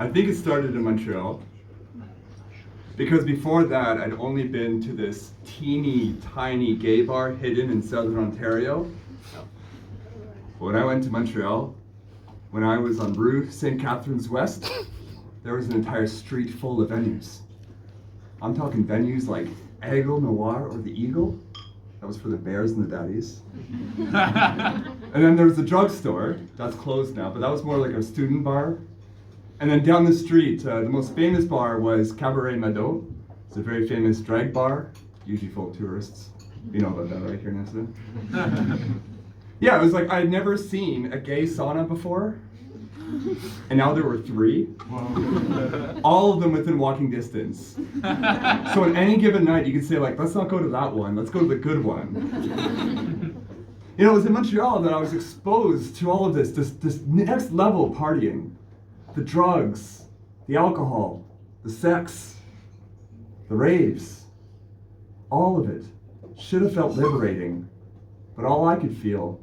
I think it started in Montreal. Because before that, I'd only been to this teeny tiny gay bar hidden in southern Ontario. When I went to Montreal, when I was on Rue St. Catharines West, there was an entire street full of venues. I'm talking venues like Aigle Noir or the Eagle. That was for the Bears and the Daddies. And then there was the drugstore. That's closed now, but that was more like a student bar. And then down the street, the most famous bar was Cabaret Mado. It's a very famous drag bar, usually full of tourists. You know about that right here, Nessa? Yeah, it was like I'd never seen a gay sauna before. And now there were 3. All of them within walking distance. So on any given night, you could say like, let's not go to that one, let's go to the good one. You know, it was in Montreal that I was exposed to all of this next level partying. The drugs, the alcohol, the sex, the raves, all of it should have felt liberating, but all I could feel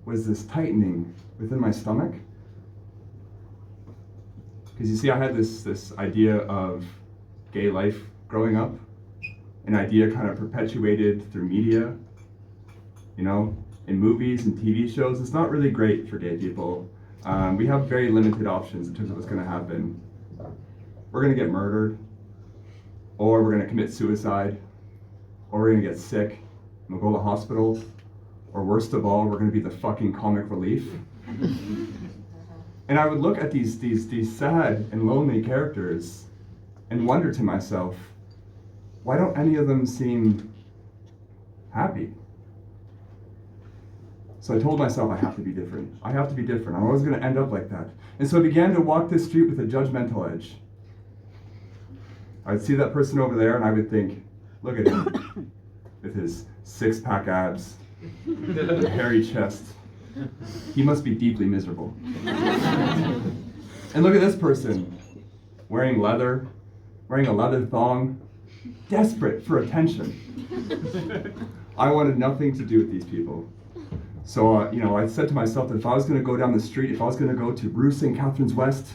was this tightening within my stomach. Because you see, I had this idea of gay life growing up, an idea kind of perpetuated through media, you know, in movies and TV shows. It's not really great for gay people. We have very limited options in terms of what's going to happen. We're going to get murdered, or we're going to commit suicide, or we're going to get sick, and we'll go to the hospital, or worst of all, we're going to be the fucking comic relief. And I would look at these sad and lonely characters and wonder to myself, why don't any of them seem happy? So I told myself I have to be different. I have to be different. I'm always going to end up like that. And so I began to walk this street with a judgmental edge. I would see that person over there and I would think, look at him with his 6-pack abs, and hairy chest. He must be deeply miserable. And look at this person, wearing leather, wearing a leather thong, desperate for attention. I wanted nothing to do with these people. So, you know, I said to myself that if I was going to go down the street, if I was going to go to Rue St. Catharines West,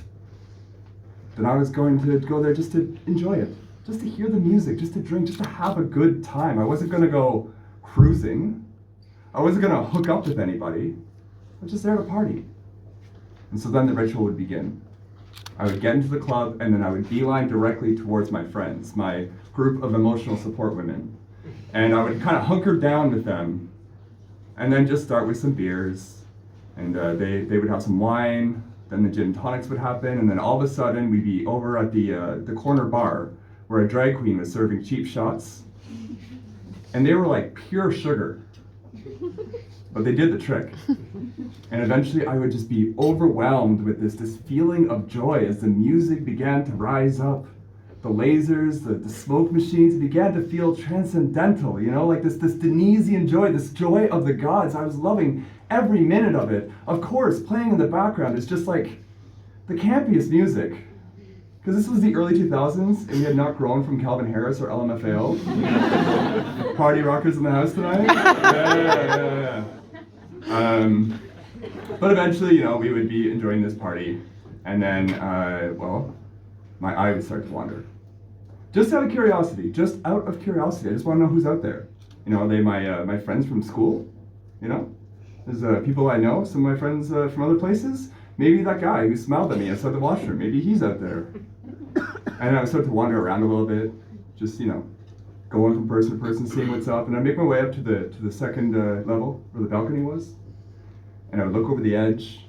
then I was going to go there just to enjoy it, just to hear the music, just to drink, just to have a good time. I wasn't going to go cruising. I wasn't going to hook up with anybody. I was just there to party. And so then the ritual would begin. I would get into the club, and then I would beeline directly towards my friends, my group of emotional support women. And I would kind of hunker down with them, and then just start with some beers. And they would have some wine, then the gin tonics would happen, and then all of a sudden we'd be over at the corner bar where a drag queen was serving cheap shots. And they were like pure sugar. But they did the trick. And eventually I would just be overwhelmed with this feeling of joy as the music began to rise up. The lasers, the smoke machines began to feel transcendental, you know, like this Dionysian joy, this joy of the gods. I was loving every minute of it. Of course, playing in the background is just like the campiest music. Because this was the early 2000s, and we had not grown from Calvin Harris or LMFAO. Party rockers in the house tonight? Yeah. But eventually, you know, we would be enjoying this party, and then, my eye would start to wander. Just out of curiosity, I just want to know who's out there. You know, are they my friends from school? You know, there's people I know, some of my friends from other places. Maybe that guy who smiled at me outside the washroom, maybe he's out there. And I would start to wander around a little bit, just, you know, going from person to person, seeing what's up. And I'd make my way up to the second level where the balcony was. And I would look over the edge,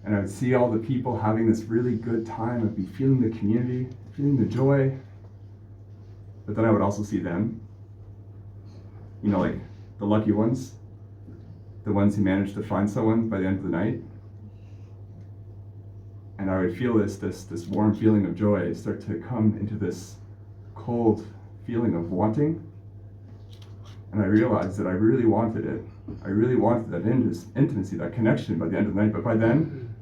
and I would see all the people having this really good time. I'd be feeling the community, feeling the joy. But then I would also see them, you know, like the lucky ones, the ones who managed to find someone by the end of the night. And I would feel this warm feeling of joy start to come into this cold feeling of wanting. And I realized that I really wanted it. I really wanted that intimacy, that connection by the end of the night. But by then,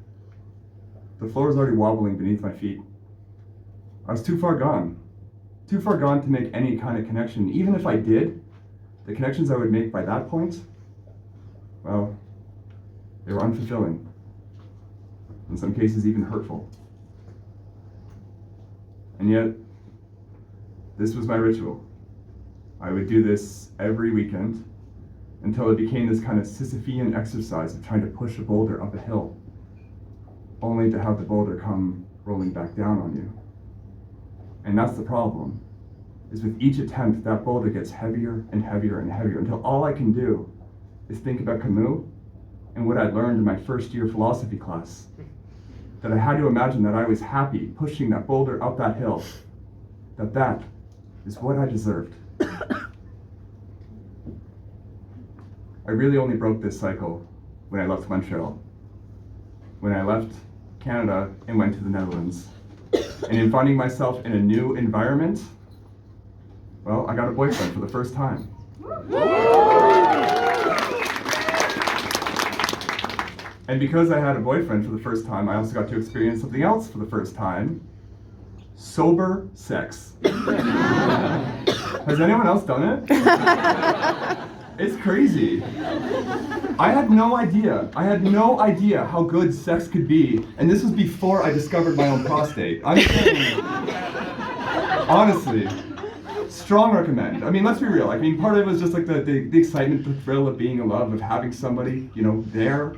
the floor was already wobbling beneath my feet. I was too far gone to make any kind of connection. Even if I did, the connections I would make by that point, well, they were unfulfilling. In some cases, even hurtful. And yet, this was my ritual. I would do this every weekend until it became this kind of Sisyphean exercise of trying to push a boulder up a hill, only to have the boulder come rolling back down on you. And that's the problem, is with each attempt, that boulder gets heavier and heavier and heavier until all I can do is think about Camus and what I'd learned in my first year philosophy class. That I had to imagine that I was happy pushing that boulder up that hill, that is what I deserved. I really only broke this cycle when I left Montreal. When I left Canada and went to the Netherlands. And in finding myself in a new environment, well, I got a boyfriend for the first time. And because I had a boyfriend for the first time, I also got to experience something else for the first time. Sober sex. Has anyone else done it? It's crazy. I had no idea how good sex could be, and this was before I discovered my own prostate. I'm saying, honestly, strong recommend. I mean, let's be real. I mean, part of it was just like the excitement, the thrill of being in love, of having somebody, there.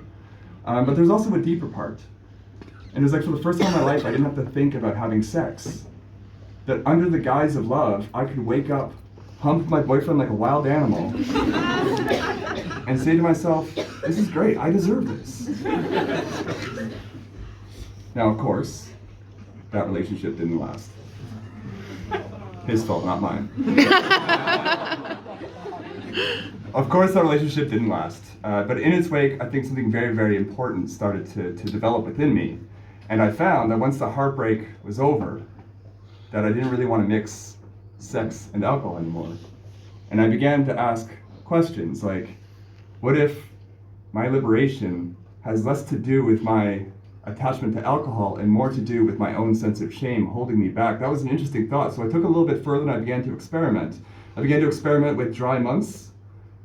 But there's also a deeper part. And it was like for the first time in my life, I didn't have to think about having sex. That under the guise of love, I could wake up, hump my boyfriend like a wild animal, and say to myself, this is great, I deserve this. Now, of course, that relationship didn't last. His fault, not mine. Of course, that relationship didn't last. But in its wake, I think something very, very important started to develop within me. And I found that once the heartbreak was over, that I didn't really want to mix sex and alcohol anymore. And I began to ask questions like, what if my liberation has less to do with my attachment to alcohol and more to do with my own sense of shame holding me back? That was an interesting thought. So I took it a little bit further and I began to experiment. I began to experiment with dry months.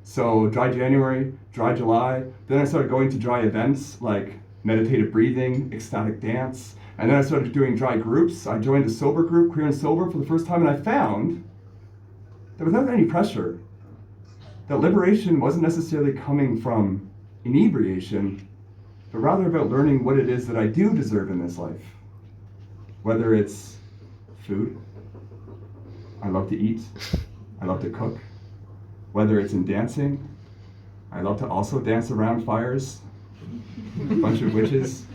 So dry January, dry July. Then I started going to dry events like meditative breathing, ecstatic dance. And then I started doing dry groups. I joined a sober group, Queer and Sober, for the first time, and I found that without any pressure, that liberation wasn't necessarily coming from inebriation, but rather about learning what it is that I do deserve in this life. Whether it's food, I love to eat, I love to cook. Whether it's in dancing, I love to also dance around fires, a bunch of witches.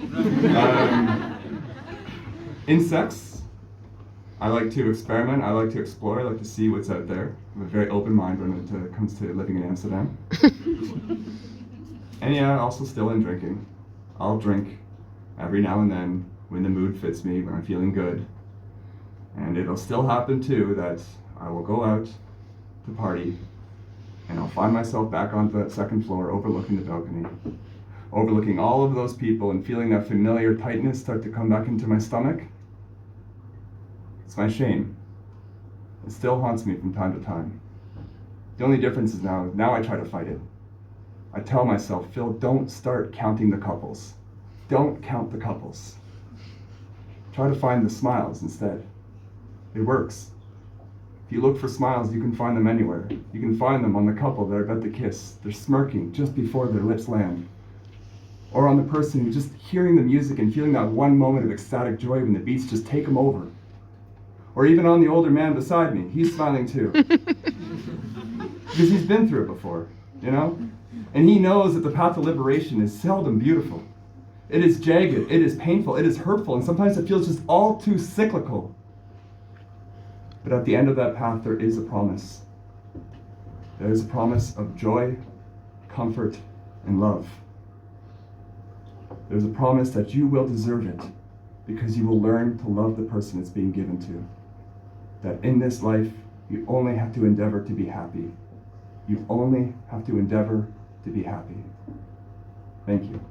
In sex, I like to experiment, I like to explore, I like to see what's out there. I have a very open mind when it comes to living in Amsterdam. And yeah, also still in drinking. I'll drink every now and then when the mood fits me, when I'm feeling good. And it'll still happen too that I will go out to party and I'll find myself back on the second floor overlooking the balcony, overlooking all of those people and feeling that familiar tightness start to come back into my stomach. It's my shame. It still haunts me from time to time. The only difference is now I try to fight it. I tell myself, Phil, don't start counting the couples. Don't count the couples. Try to find the smiles instead. It works. If you look for smiles, you can find them anywhere. You can find them on the couple that are about to kiss. They're smirking just before their lips land. Or on the person who's just hearing the music and feeling that one moment of ecstatic joy when the beats just take them over. Or even on the older man beside me, he's smiling too. Because he's been through it before, And he knows that the path to liberation is seldom beautiful. It is jagged, it is painful, it is hurtful, and sometimes it feels just all too cyclical. But at the end of that path, there is a promise. There is a promise of joy, comfort, and love. There's a promise that you will deserve it because you will learn to love the person it's being given to. That in this life, you only have to endeavor to be happy. You only have to endeavor to be happy. Thank you.